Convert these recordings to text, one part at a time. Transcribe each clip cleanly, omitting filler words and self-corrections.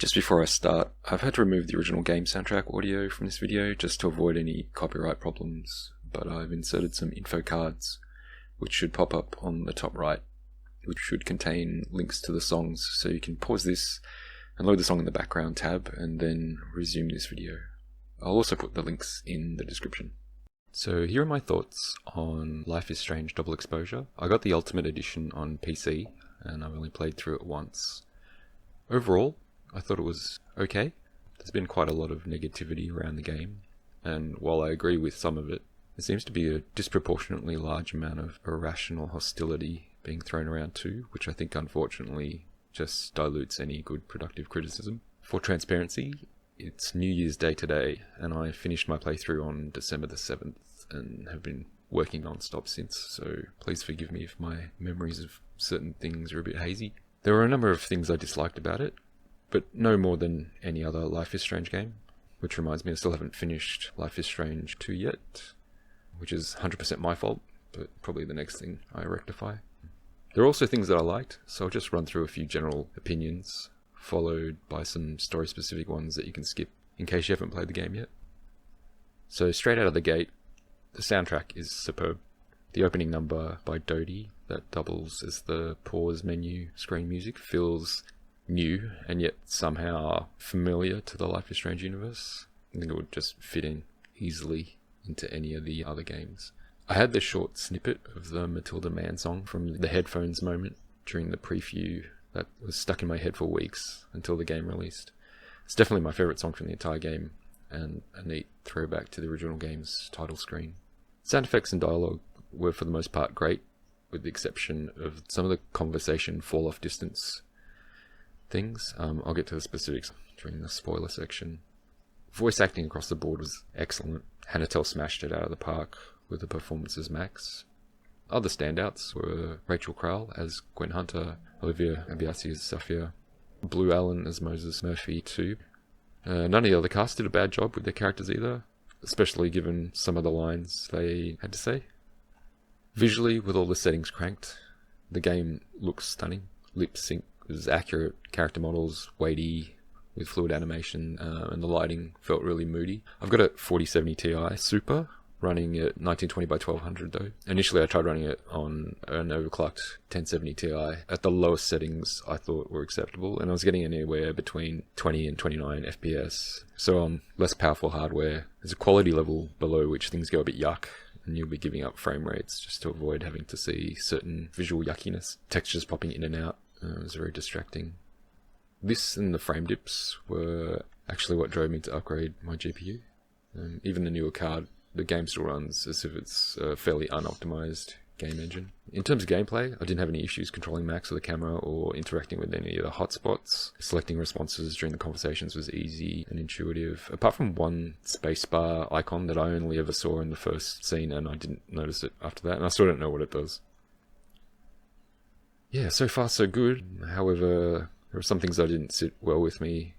Just before I start, I've had to remove the original game soundtrack audio from this video just to avoid any copyright problems, but I've inserted some info cards which should pop up on the top right, which should contain links to the songs, so you can pause this and load the song in the background tab and then resume this video. I'll also put the links in the description. So here are my thoughts on Life is Strange Double Exposure. I got the Ultimate Edition on PC and I've only played through it once. Overall, I thought it was okay. There's been quite a lot of negativity around the game, and while I agree with some of it, there seems to be a disproportionately large amount of irrational hostility being thrown around too, which I think unfortunately just dilutes any good productive criticism. For transparency, it's New Year's Day today, and I finished my playthrough on December the 7th and have been working non-stop since, so please forgive me if my memories of certain things are a bit hazy. There were a number of things I disliked about it, but no more than any other Life is Strange game, which reminds me I still haven't finished Life is Strange 2 yet, which is 100% my fault, but probably the next thing I rectify. There are also things that I liked, so I'll just run through a few general opinions, followed by some story-specific ones that you can skip in case you haven't played the game yet. So straight out of the gate, the soundtrack is superb. The opening number by Dodie, that doubles as the pause menu screen music, feels new and yet somehow familiar to the Life is Strange universe. I think it would just fit in easily into any of the other games. I had this short snippet of the Matilda Man song from the headphones moment during the preview that was stuck in my head for weeks until the game released. It's definitely my favourite song from the entire game and a neat throwback to the original game's title screen. Sound effects and dialogue were for the most part great, with the exception of some of the conversation fall off distance things. I'll get to the specifics during the spoiler section. Voice acting across the board was excellent. Hanatel smashed it out of the park with the performances max. Other standouts were Rachel Crowell as Gwen Hunter, Olivia Abiasi as Safia, Blue Allen as Moses Murphy too. None of the other cast did a bad job with their characters either, especially given some of the lines they had to say. Visually, with all the settings cranked, the game looks stunning. Lip sync was accurate, character models weighty with fluid animation, and the lighting felt really moody. I've got a 4070 Ti Super running at 1920 by 1200 though. Initially I tried running it on an overclocked 1070 Ti. At the lowest settings I thought were acceptable, and I was getting anywhere between 20 and 29 FPS. So on less powerful hardware, there's a quality level below which things go a bit yuck, and you'll be giving up frame rates just to avoid having to see certain visual yuckiness. Textures popping in and out. It was very distracting. This and the frame dips were actually what drove me to upgrade my GPU. Even the newer card, the game still runs as if it's a fairly unoptimized game engine. In terms of gameplay, I didn't have any issues controlling Max or the camera or interacting with any of the hotspots. Selecting responses during the conversations was easy and intuitive, apart from one spacebar icon that I only ever saw in the first scene and I didn't notice it after that, and I still don't know what it does. Yeah, so far so good. However, there are some things that didn't sit well with me.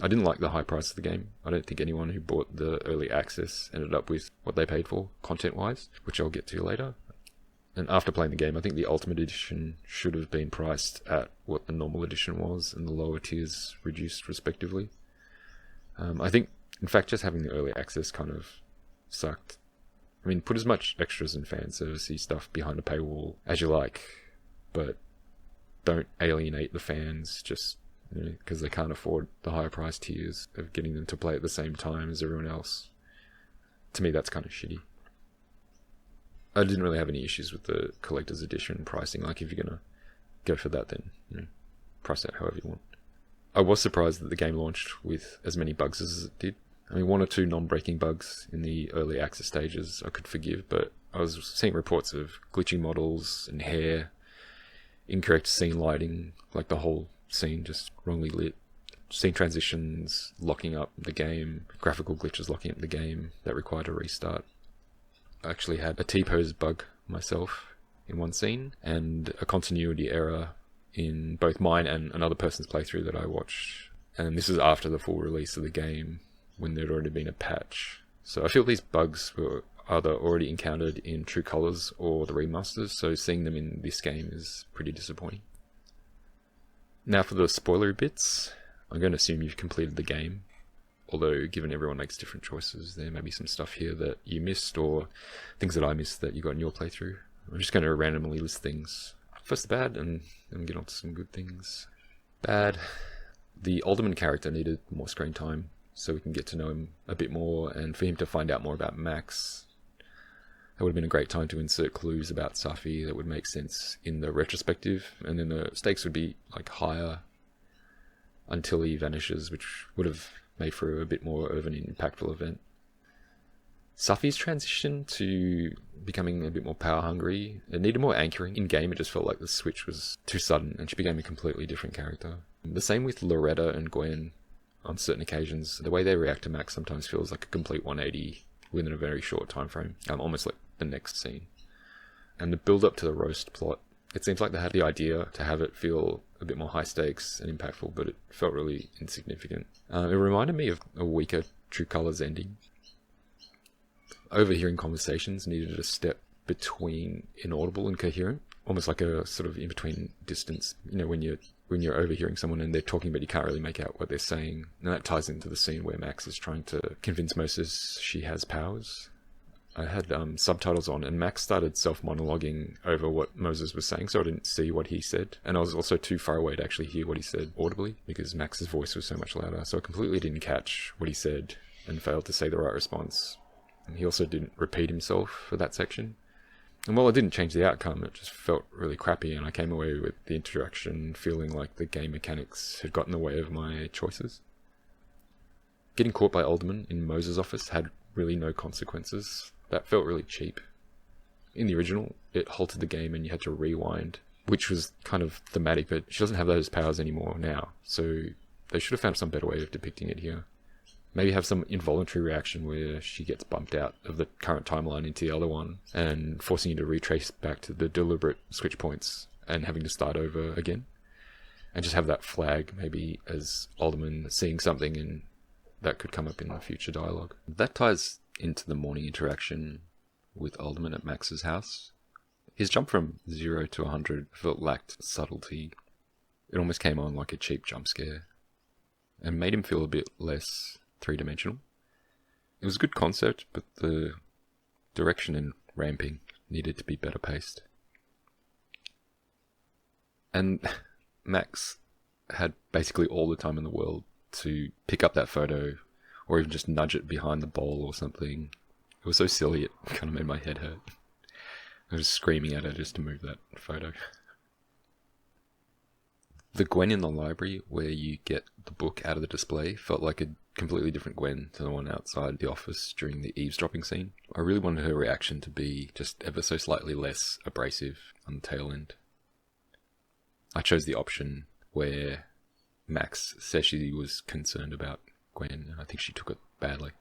I didn't like the high price of the game. I don't think anyone who bought the early access ended up with what they paid for, content-wise, which I'll get to later. And after playing the game, I think the Ultimate Edition should have been priced at what the normal edition was, and the lower tiers reduced respectively. I think, in fact, just having the early access kind of sucked. I mean, put as much extras and fan servicey stuff behind a paywall as you like, but don't alienate the fans just because they can't afford the higher price tiers of getting them to play at the same time as everyone else. To me, that's kind of shitty. I didn't really have any issues with the collector's edition pricing. Like, if you're gonna go for that, then price it however you want. I was surprised that the game launched with as many bugs as it did. I mean, one or two non-breaking bugs in the early access stages I could forgive, but I was seeing reports of glitching models and hair, incorrect scene lighting, like the whole scene just wrongly lit, scene transitions locking up the game, graphical glitches locking up the game that required a restart. I actually had a T-pose bug myself in one scene, and a continuity error in both mine and another person's playthrough that I watched. And this is after the full release of the game, when there'd already been a patch. So I feel these bugs were either already encountered in True Colors or the remasters, so seeing them in this game is pretty disappointing. Now for the spoilery bits. I'm going to assume you've completed the game, although given everyone makes different choices, there may be some stuff here that you missed or things that I missed that you got in your playthrough. I'm just going to randomly list things. First the bad, and then get on to some good things. Bad. The Alderman character needed more screen time, so we can get to know him a bit more, and for him to find out more about Max. That would have been a great time to insert clues about Safi that would make sense in the retrospective, and then the stakes would be like higher until he vanishes, which would have made for a bit more of an impactful event. Safi's transition to becoming a bit more power hungry, it needed more anchoring. In game, it just felt like the switch was too sudden and she became a completely different character. The same with Loretta and Gwen on certain occasions. The way they react to Max sometimes feels like a complete 180 within a very short time frame, almost like the next scene. And the build up to the roast plot, it seems like they had the idea to have it feel a bit more high stakes and impactful, but it felt really insignificant. It reminded me of a weaker True Colors ending. Overhearing conversations needed a step between inaudible and coherent, almost like a sort of in-between distance. You know, when you're overhearing someone and they're talking but you can't really make out what they're saying. And that ties into the scene where Max is trying to convince Moses she has powers. I had subtitles on, and Max started self-monologuing over what Moses was saying, so I didn't see what he said. And I was also too far away to actually hear what he said audibly, because Max's voice was so much louder. So I completely didn't catch what he said and failed to say the right response. He also didn't repeat himself for that section. And while it didn't change the outcome, it just felt really crappy, and I came away with the introduction feeling like the game mechanics had got in the way of my choices. Getting caught by Alderman in Moses' office had really no consequences. That felt really cheap. In the original, it halted the game and you had to rewind, which was kind of thematic, but she doesn't have those powers anymore now, so they should have found some better way of depicting it here. Maybe have some involuntary reaction where she gets bumped out of the current timeline into the other one and forcing you to retrace back to the deliberate switch points and having to start over again. And just have that flag maybe as Alderman seeing something, and that could come up in the future dialogue. That ties into the morning interaction with Alderman at Max's house. His jump from 0 to 100 felt lacked subtlety. It almost came on like a cheap jump scare and made him feel a bit less three-dimensional. It was a good concept, but the direction and ramping needed to be better paced. And Max had basically all the time in the world to pick up that photo or even just nudge it behind the bowl or something. It was so silly it kind of made my head hurt. I was screaming at her just to move that photo. The Gwen in the library, where you get the book out of the display, felt like a completely different Gwen to the one outside the office during the eavesdropping scene. I really wanted her reaction to be just ever so slightly less abrasive on the tail end. I chose the option where Max says she was concerned about Gwen, and I think she took it badly.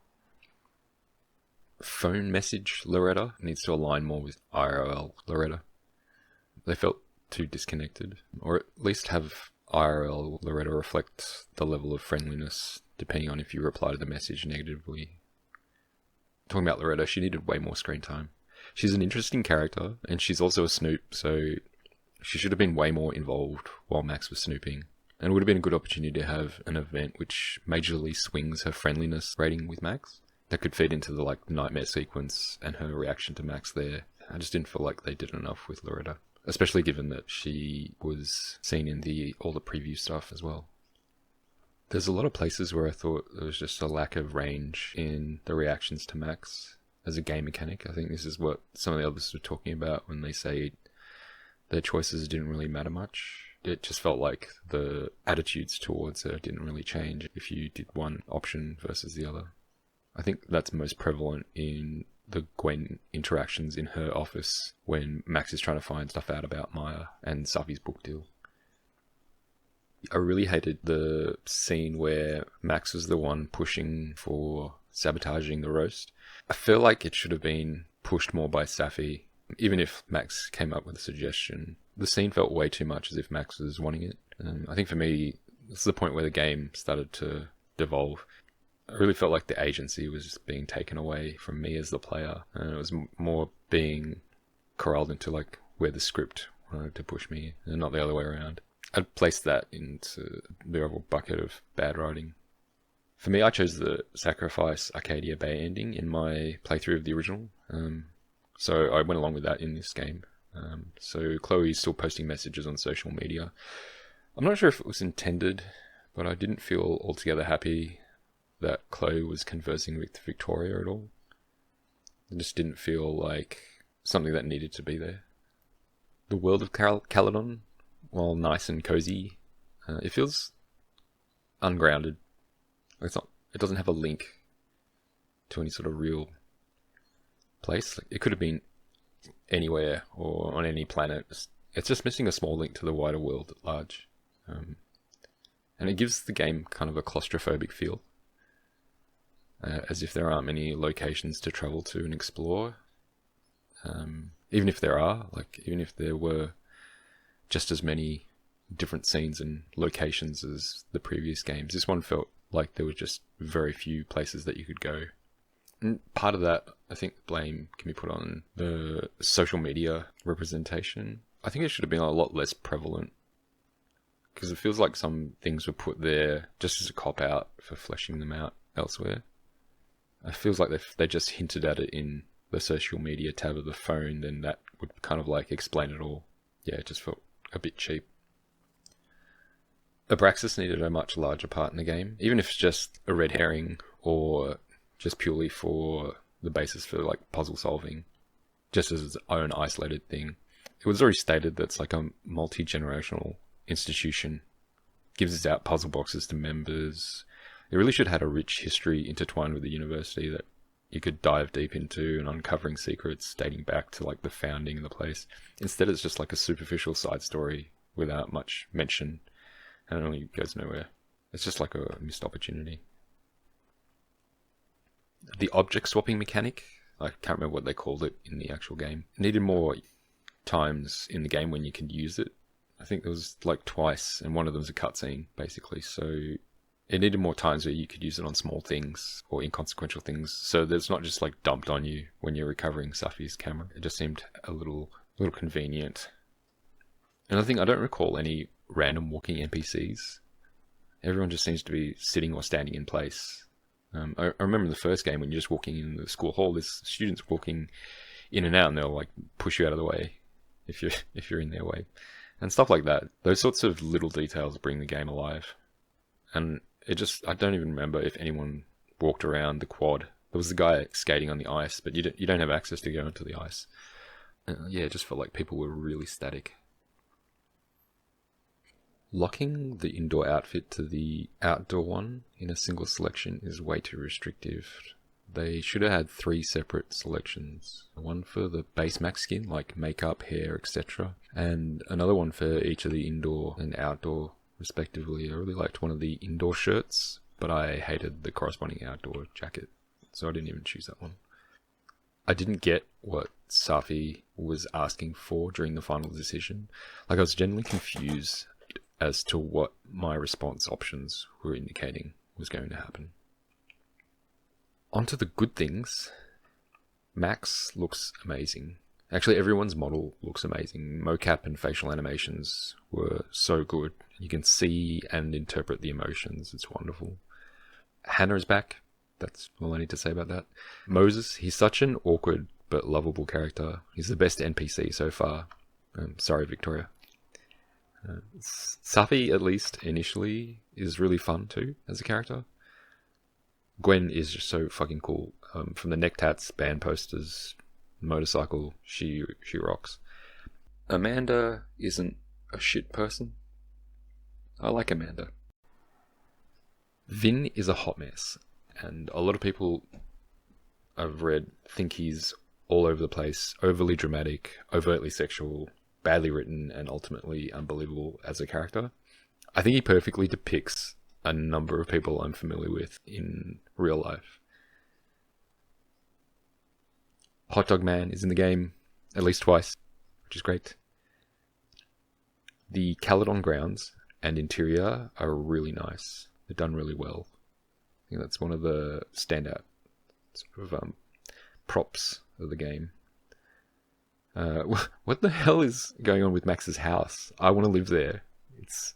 Phone message Loretta needs to align more with IRL Loretta. They felt too disconnected, or at least have IRL Loretta reflect the level of friendliness depending on if you reply to the message negatively. Talking about Loretta, she needed way more screen time. She's an interesting character, and she's also a snoop, so she should have been way more involved while Max was snooping. And it would have been a good opportunity to have an event which majorly swings her friendliness rating with Max. That could feed into the nightmare sequence and her reaction to Max there. I just didn't feel like they did enough with Loretta, especially given that she was seen in all the preview stuff as well. There's a lot of places where I thought there was just a lack of range in the reactions to Max as a game mechanic. I think this is what some of the others were talking about when they say their choices didn't really matter much. It just felt like the attitudes towards her didn't really change if you did one option versus the other. I think that's most prevalent in the Gwen interactions in her office when Max is trying to find stuff out about Maya and Safi's book deal. I really hated the scene where Max was the one pushing for sabotaging the roast. I feel like it should have been pushed more by Safi, even if Max came up with a suggestion. The scene felt way too much as if Max was wanting it. I think for me, this is the point where the game started to devolve. I really felt like the agency was just being taken away from me as the player, and it was more being corralled into where the script wanted to push me, and not the other way around. I'd place that into the overall bucket of bad writing. For me, I chose the Sacrifice Arcadia Bay ending in my playthrough of the original, so I went along with that in this game. So Chloe's still posting messages on social media. I'm not sure if it was intended, but I didn't feel altogether happy that Chloe was conversing with Victoria at all. It just didn't feel like something that needed to be there. The world of Caledon, while nice and cozy, it feels ungrounded. It doesn't have a link to any sort of real place. Like, it could have been anywhere or on any planet. It's just missing a small link to the wider world at large. And it gives the game kind of a claustrophobic feel. As if there aren't many locations to travel to and explore. Even if there are, even if there were just as many different scenes and locations as the previous games, this one felt like there were just very few places that you could go. And part of that, I think, blame can be put on the social media representation. I think it should have been a lot less prevalent, because it feels like some things were put there just as a cop-out for fleshing them out elsewhere. It feels like if they just hinted at it in the social media tab of the phone, then that would kind of explain it all. Yeah, it just felt a bit cheap. Abraxas needed a much larger part in the game, even if it's just a red herring or just purely for the basis for puzzle solving, just as its own isolated thing. It was already stated that it's a multi-generational institution, gives out puzzle boxes to members. It really should have had a rich history intertwined with the university that you could dive deep into and uncovering secrets dating back to the founding of the place. Instead, it's just a superficial side story without much mention, and it really goes nowhere. It's just a missed opportunity. The object swapping mechanic, I can't remember what they called it in the actual game. It needed more times in the game when you could use it. I think there was twice, and one of them was a cutscene, basically. So it needed more times where you could use it on small things or inconsequential things, so that it's not just dumped on you when you're recovering Safi's camera. It just seemed a little convenient. Another thing, I don't recall any random walking NPCs. Everyone just seems to be sitting or standing in place. I remember in the first game when you're just walking in the school hall, there's students walking in and out, and they'll push you out of the way if you're in their way, and stuff like that. Those sorts of little details bring the game alive. And I don't even remember if anyone walked around the quad. There was the guy skating on the ice, but you don't have access to go into the ice. Yeah, it just felt like people were really static. Locking the indoor outfit to the outdoor one in a single selection is way too restrictive. They should have had 3 separate selections. One for the base max skin, like makeup, hair, etc. And another one for each of the indoor and outdoor, respectively. I really liked one of the indoor shirts, but I hated the corresponding outdoor jacket, so I didn't even choose that one. I didn't get what Safi was asking for during the final decision. I was generally confused as to what my response options were indicating was going to happen. On to the good things. Max looks amazing. Actually, everyone's model looks amazing. Mocap and facial animations were so good. You can see and interpret the emotions. It's wonderful. Hannah is back. That's all I need to say about that. Moses, he's such an awkward but lovable character. He's the best NPC so far. Sorry, Victoria. Safi, at least initially, is really fun too as a character. Gwen is just so fucking cool. From the neck tats, band posters, motorcycle, she rocks. Amanda isn't a shit person. I like Amanda. Vin is a hot mess, and a lot of people I've read think he's all over the place, overly dramatic, overtly sexual, badly written, and ultimately unbelievable as a character. I think he perfectly depicts a number of people I'm familiar with in real life. Hot Dog Man is in the game at least twice, which is great. The Caledon grounds and interior are really nice. They're done really well. I think that's one of the standout sort of props of the game. What the hell is going on with Max's house? I want to live there. It's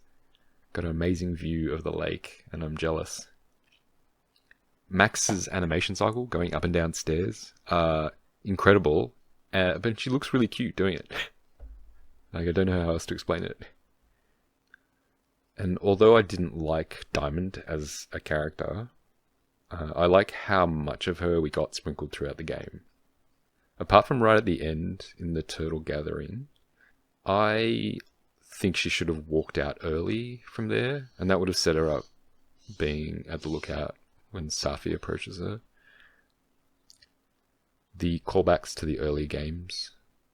got an amazing view of the lake, and I'm jealous. Max's animation cycle, going up and down stairs, incredible, but she looks really cute doing it. Like, I don't know how else to explain it. And although I didn't like Diamond as a character, I like how much of her we got sprinkled throughout the game. Apart from right at the end in the turtle gathering, I think she should have walked out early from there, and that would have set her up being at the lookout when Safi approaches her. The callbacks to the early games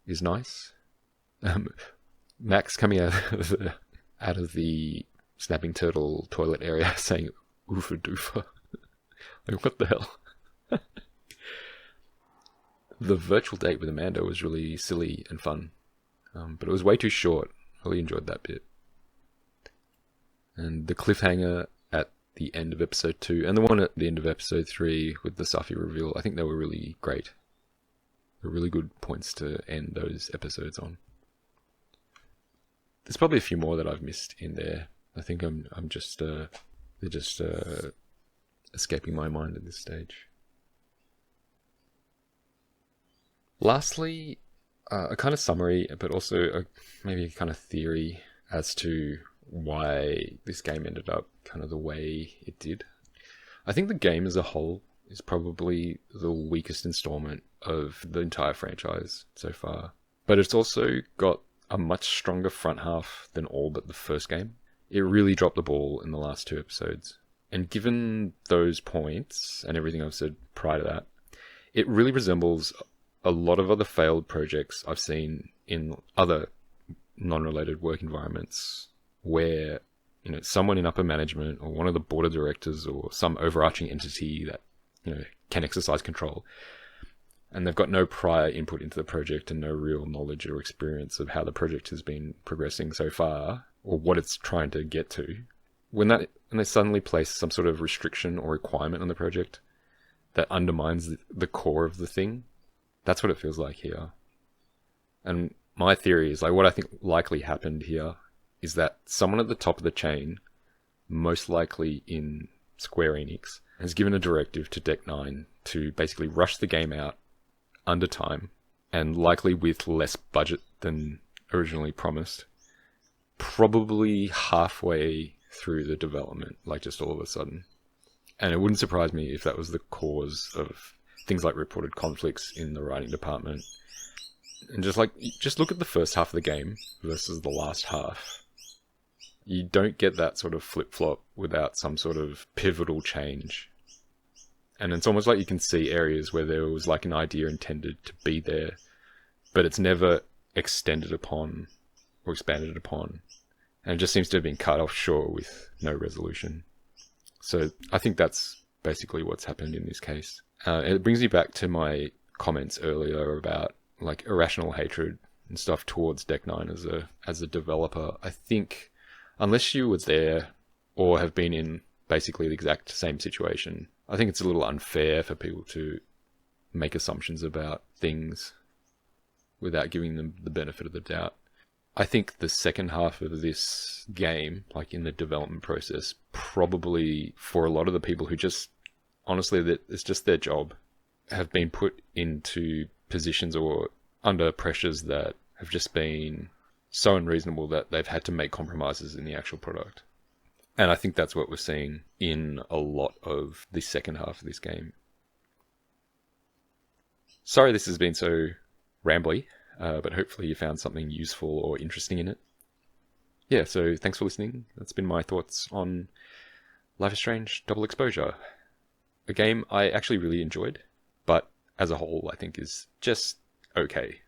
is nice. Max coming out of the snapping turtle toilet area saying "oofa doofa." Like, what the hell? The virtual date with Amanda was really silly and fun, but it was way too short. I really enjoyed that bit. And the cliffhanger at the end of episode 2 and the one at the end of episode 3 with the Safi reveal, I think they were really great. They're really good points to end those episodes on. There's probably a few more that I've missed in there. I think they're just escaping my mind at this stage. Lastly, a kind of summary, but also maybe a kind of theory as to why this game ended up kind of the way it did. I think the game as a whole is probably the weakest installment of the entire franchise so far. But it's also got a much stronger front half than all but the first game. It really dropped the ball in the last 2 episodes. And given those points and everything I've said prior to that, it really resembles a lot of other failed projects I've seen in other non-related work environments where, you know, someone in upper management or one of the board of directors or some overarching entity that, you know, can exercise control, and they've got no prior input into the project and no real knowledge or experience of how the project has been progressing so far or what it's trying to get to. When they suddenly place some sort of restriction or requirement on the project that undermines the core of the thing, that's what it feels like here. And my theory is, like, what I think likely happened here is that someone at the top of the chain, most likely in Square Enix, has given a directive to Deck 9 to basically rush the game out under time, and likely with less budget than originally promised, probably halfway through the development, like just all of a sudden. And it wouldn't surprise me if that was the cause of things like reported conflicts in the writing department. And just look at the first half of the game versus the last half. You don't get that sort of flip-flop without some sort of pivotal change. And it's almost like you can see areas where there was like an idea intended to be there, but it's never extended upon or expanded upon. And it just seems to have been cut off short with no resolution. So I think that's basically what's happened in this case. It brings me back to my comments earlier about like irrational hatred and stuff towards Deck 9 as a developer. I think unless you were there or have been in basically the exact same situation, I think it's a little unfair for people to make assumptions about things without giving them the benefit of the doubt. I think the second half of this game, like in the development process, probably for a lot of the people who just, honestly, that it's just their job, have been put into positions or under pressures that have just been so unreasonable that they've had to make compromises in the actual product. And I think that's what we're seeing in a lot of the second half of this game. Sorry this has been so rambly, but hopefully you found something useful or interesting in it. Yeah, so thanks for listening. That's been my thoughts on Life is Strange Double Exposure. A game I actually really enjoyed, but as a whole I think is just okay.